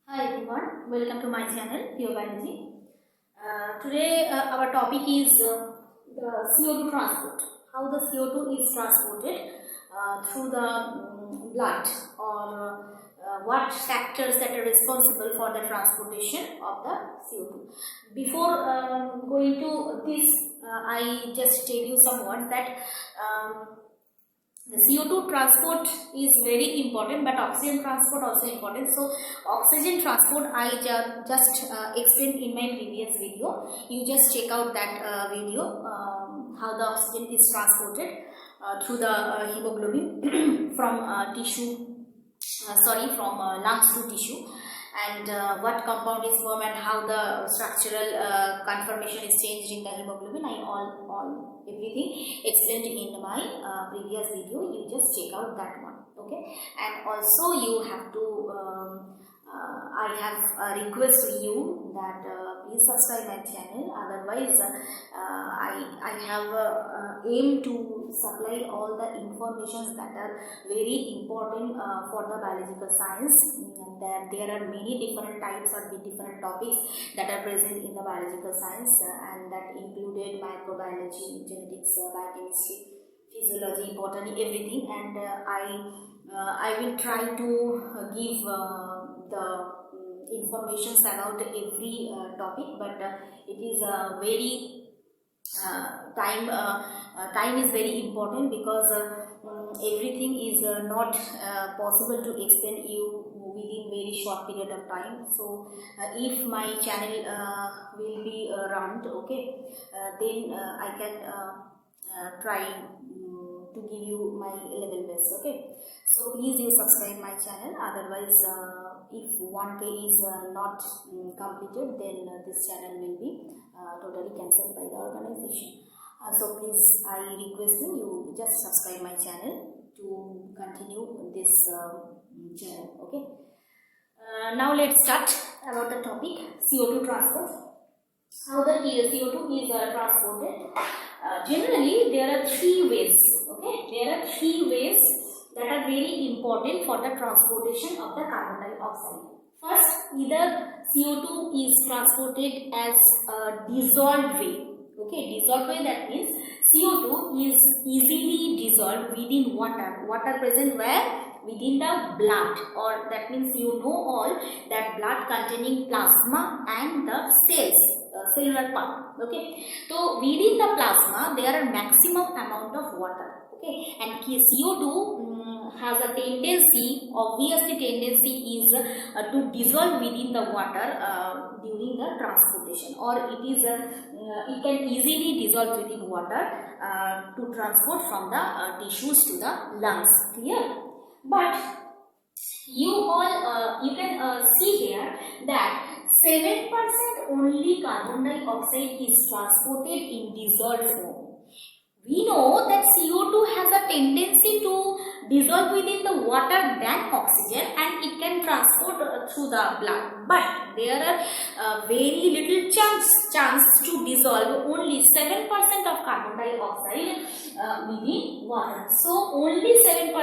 Hi everyone, welcome to my channel Physiology. Today our topic is the CO2 transport. How the CO2 is transported through the blood, or what factors that are responsible for the transportation of the CO2. Before going to this, I just tell you some words that the CO2 transport is very important, but oxygen transport also important. So oxygen transport I just explained in my previous video. You just check out that video, how the oxygen is transported through the hemoglobin from from lungs to tissue, and what compound is formed and how the structural conformation is changed in the hemoglobin. I all everything explained in my previous video. You just check out that one, okay? And also you have to I have a request to you that please subscribe my channel. Otherwise I have aim to supply all the informations that are very important for the biological science. That there are many different types or different topics that are present in the biological science, and that included microbiology, genetics, biochemistry, physiology, botany, everything. And I will try to give the informations about every topic, but it is very time is very important, because everything is not possible to explain you within very short period of time. So if my channel will be run, okay, then I can try to give you my level best, okay? So please you subscribe my channel. Otherwise if 1K is not completed, then this channel will be totally cancelled by the organization. So please, I request you just subscribe my channel to continue this channel, okay? Now let's start about the topic CO2 transport. How the CO2 is transported. Generally there are three ways, okay? There are three ways that are very important for the transportation of the carbon dioxide. First, either CO2 is transported as a dissolved way. Okay, dissolved way, that means CO2 is easily dissolved within water. Water present where? Within the blood, or that means you know all that blood containing plasma and the cells, cellular part. Okay, so within the plasma there are maximum amount of water. Okay, and CO2 has a tendency, obviously tendency is to dissolve within the water during the transportation, or it is it can easily dissolve within water to transport from the tissues to the lungs. Clear? But you all you can see here that 7% only carbon dioxide is transported in dissolved form. We know that CO2 has a tendency to dissolve within the water than oxygen, and it can transport through the blood. But there are very little chance to dissolve only 7% of carbon dioxide within water. So only 7%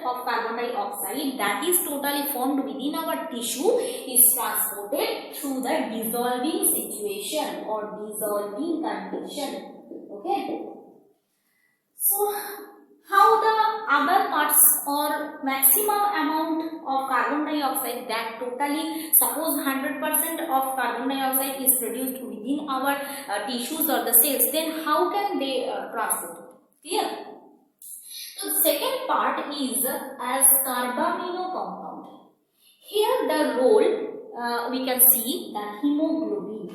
of carbon dioxide that is totally formed within our tissue is transported through the dissolving situation or dissolving condition. Okay. So how the other parts or maximum amount of carbon dioxide, that totally suppose 100% of carbon dioxide is produced within our tissues or the cells, then how can they transport it? Clear? So the second part is as carbamino compound. Here the role we can see that hemoglobin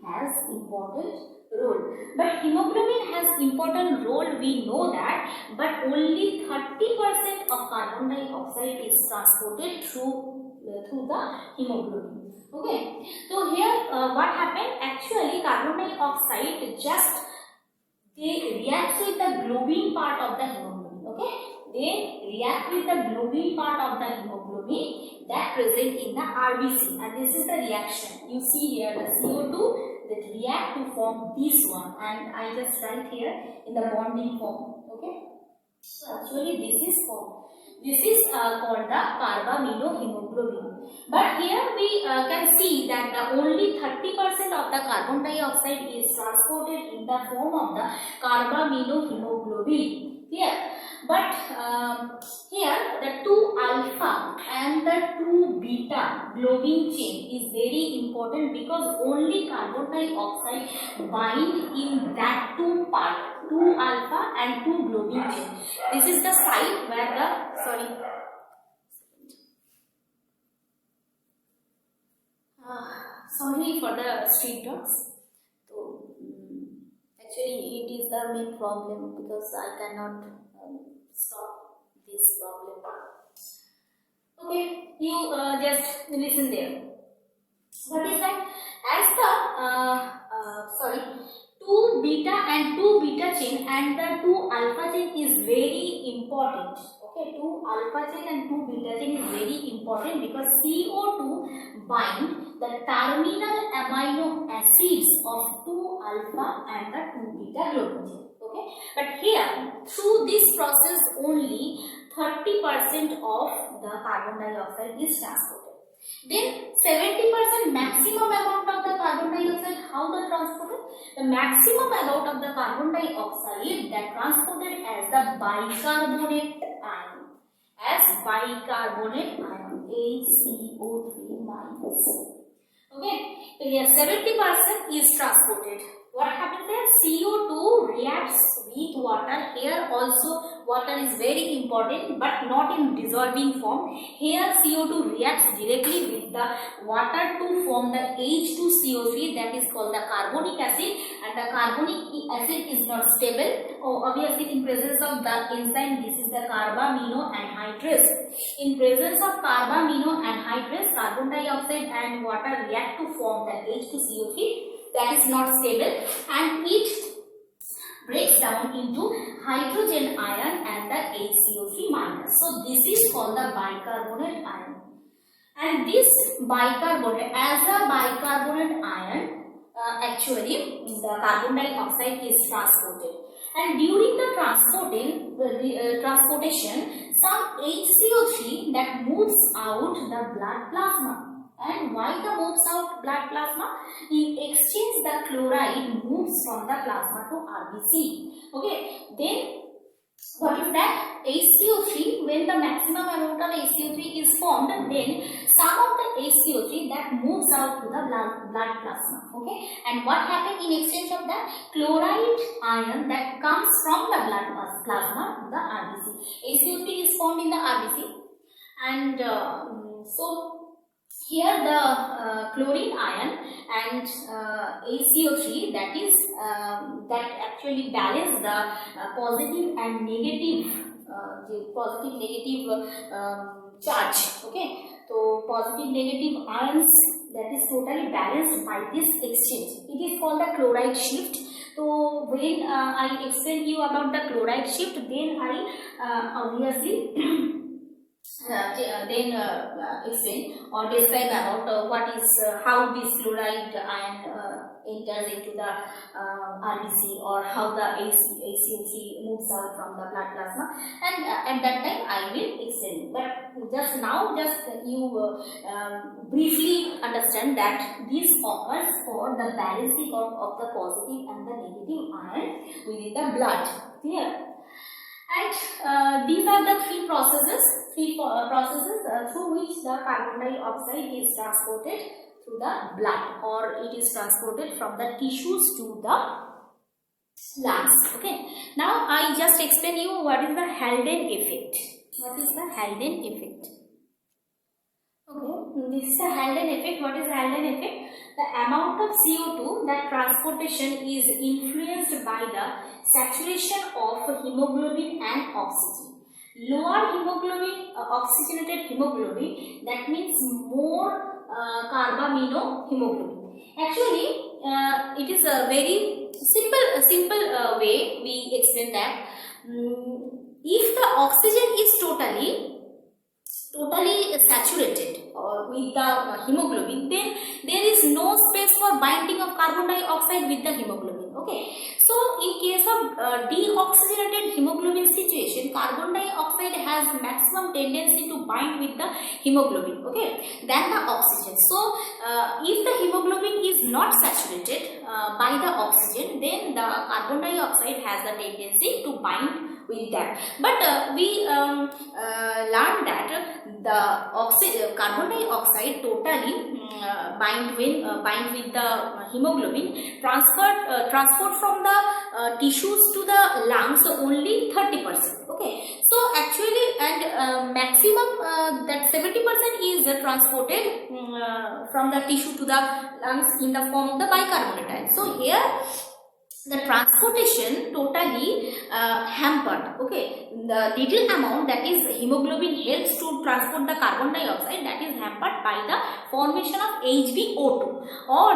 has important role. But hemoglobin has important role, we know that, but only 30% of carbon dioxide is transported through the hemoglobin. Okay, so here what happened? Actually carbon dioxide just they react with the globin part of the hemoglobin. Okay, they react with the globin part of the hemoglobin that present in the RBC, and this is the reaction. You see here the CO2 that react to form this one, and I just write here in the bonding form. Okay, so actually this is formed. This is called the carbaminohemoglobin. But here we can see that only 30% of the carbon dioxide is transported in the form of the carbaminohemoglobin. Here, but here the 2-alpha and the 2-beta globin chain is very important because only carbon dioxide bind in that 2 part, 2-alpha and 2-globin chain. This is the site where the sorry for the street dogs. So actually it is the main problem because I cannot stop this problem. Okay, you just listen there. What is that? As the 2-beta and 2-beta chain and the 2-alpha chain is very important. Okay, 2-alpha chain and 2-beta chain is very important because CO2 bind the terminal amino acids of 2-alpha and the 2-beta globin chain. Okay, but here through this process only 30% of the carbon dioxide is transported. Then 70% maximum amount of the carbon dioxide, how the transported? The maximum amount of the carbon dioxide that transported as the bicarbonate ion. As bicarbonate ion, ACO3 minus. Okay, so here 70% is transported. What happens there? CO2 reacts with water. Here also water is very important but not in dissolving form. Here CO2 reacts directly with the water to form the H2CO3, that is called the carbonic acid, and the carbonic acid is not stable. Obviously in presence of the enzyme, this is the carbamino anhydrase. In presence of carbamino anhydrase, carbon dioxide and water react to form the H2CO3. That is not stable and it breaks down into hydrogen ion and the HCO3 minus. So this is called the bicarbonate ion. And this bicarbonate, as a bicarbonate ion, actually the carbon dioxide is transported. And during the transportation, some HCO3 that moves out the blood plasma. And why the moves out blood plasma? In exchange, the chloride moves from the plasma to RBC. Okay, then what is that? HCO3, when the maximum amount of HCO3 is formed, then some of the HCO3 that moves out to the blood plasma. Okay, and what happens in exchange of that? Chloride ion that comes from the blood plasma to the RBC. HCO3 is formed in the RBC, and so here the chlorine ion and HCO3, that is that actually balance the positive and negative charge. Okay, so positive negative ions, that is totally balanced by this exchange. It is called the chloride shift. So when I explain you about the chloride shift, then I obviously explain or describe about what is how this chloride ion enters into the RBC, or how the HCO3 moves out from the blood plasma, and at that time I will explain. But just now, you briefly understand that this occurs for the balancing of the positive and the negative ion within the blood. Clear? And these are the three processes through which the carbon dioxide is transported through the blood, or it is transported from the tissues to the lungs. Okay. Now I just explain you what is the Haldane effect. What is the Haldane effect? Okay, this is the Haldane effect. What is Haldane effect? The amount of CO2 that transportation is influenced by the saturation of hemoglobin and oxygen. Lower hemoglobin, oxygenated hemoglobin, that means more carbaminohemoglobin. Actually, it is a very simple way we explain that. If the oxygen is totally saturated with the hemoglobin, then there is no space for binding of carbon dioxide with the hemoglobin. Okay, so in case of deoxygenated hemoglobin situation, carbon dioxide has maximum tendency to bind with the hemoglobin, okay, than the oxygen. So if the hemoglobin is not saturated by the oxygen, then the carbon dioxide has a tendency to bind with that. But we learned that the carbon dioxide totally bind with the hemoglobin, transport from the tissues to the lungs only 30%. Okay, so actually, and maximum that 70% is transported from the tissue to the lungs in the form of the bicarbonate ion. So here the transportation totally hampered. Okay, the little amount, that is hemoglobin, helps to transport the carbon dioxide, that is hampered by the formation of HbO2, or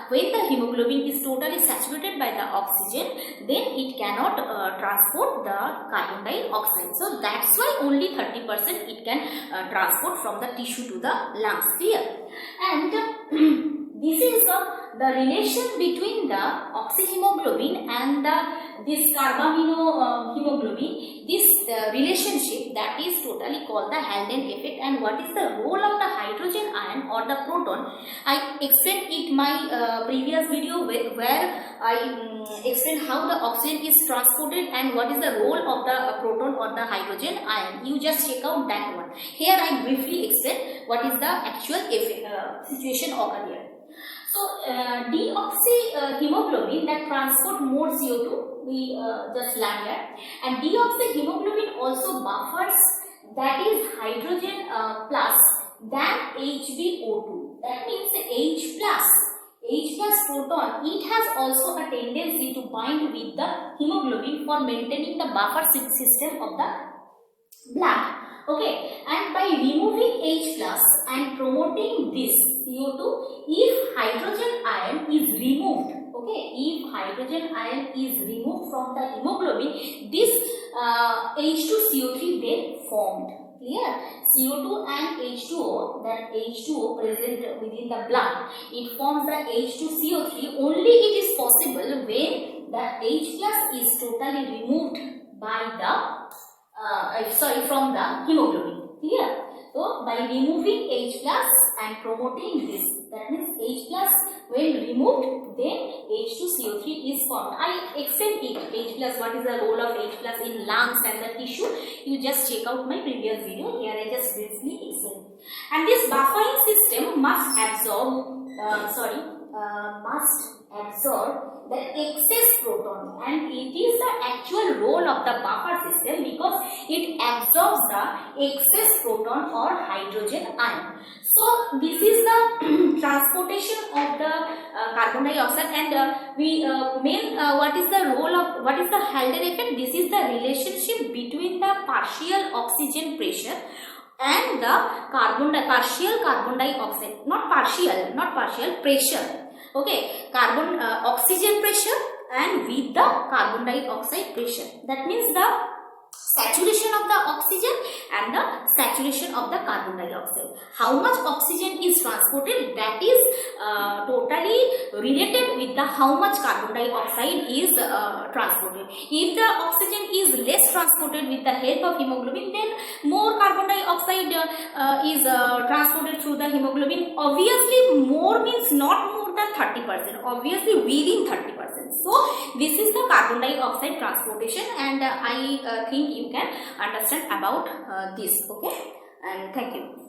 when the hemoglobin is totally saturated by the oxygen, then it cannot transport the carbon dioxide. So that's why only 30% it can transport from the tissue to the lungs. Clear? And this is the relation between the oxyhemoglobin and this carbamino hemoglobin. This relationship, that is totally called the Haldane effect. And what is the role of the hydrogen ion or the proton? I explained it in my previous video where I explained how the oxygen is transported and what is the role of the proton or the hydrogen ion. You just check out that one. Here I briefly explain what is the actual situation over here. So deoxyhemoglobin that transport more CO2, we just learned that, and deoxyhemoglobin also buffers, that is hydrogen plus than HbO2. That means H plus proton, it has also a tendency to bind with the hemoglobin for maintaining the buffer system of the blood. Okay, and by removing H plus and promoting this CO2, if hydrogen ion is removed, okay, if hydrogen ion is removed from the hemoglobin, this H2CO3 then formed. Clear? CO2 and H2O, that H2O present within the blood, it forms the H2CO3. Only it is possible when the H plus is totally removed by the from the hemoglobin. Clear? So by removing H plus and promoting this, that means H plus when removed, then H2CO3 is formed. I explained it, H plus, what is the role of H plus in lungs and the tissue. You just check out my previous video. Here I just briefly explained. And this buffering system must absorb the excess proton, and it is the actual role of the buffer system because it absorbs the excess proton or hydrogen ion. So this is the transportation of the carbon dioxide, and what is the role of, what is the Haldane effect? This is the relationship between the partial oxygen pressure and the partial carbon dioxide, not partial pressure. Okay, oxygen pressure and with the carbon dioxide pressure. That means the saturation of the oxygen and the saturation of the carbon dioxide. How much oxygen is transported, that is totally related with the how much carbon dioxide is transported. If the oxygen is less transported with the help of hemoglobin, then more carbon dioxide is transported through the hemoglobin. Obviously, more means not more than 30%, obviously within 30%. So this is the carbon dioxide transportation, and I think you can understand about this. Okay, and thank you.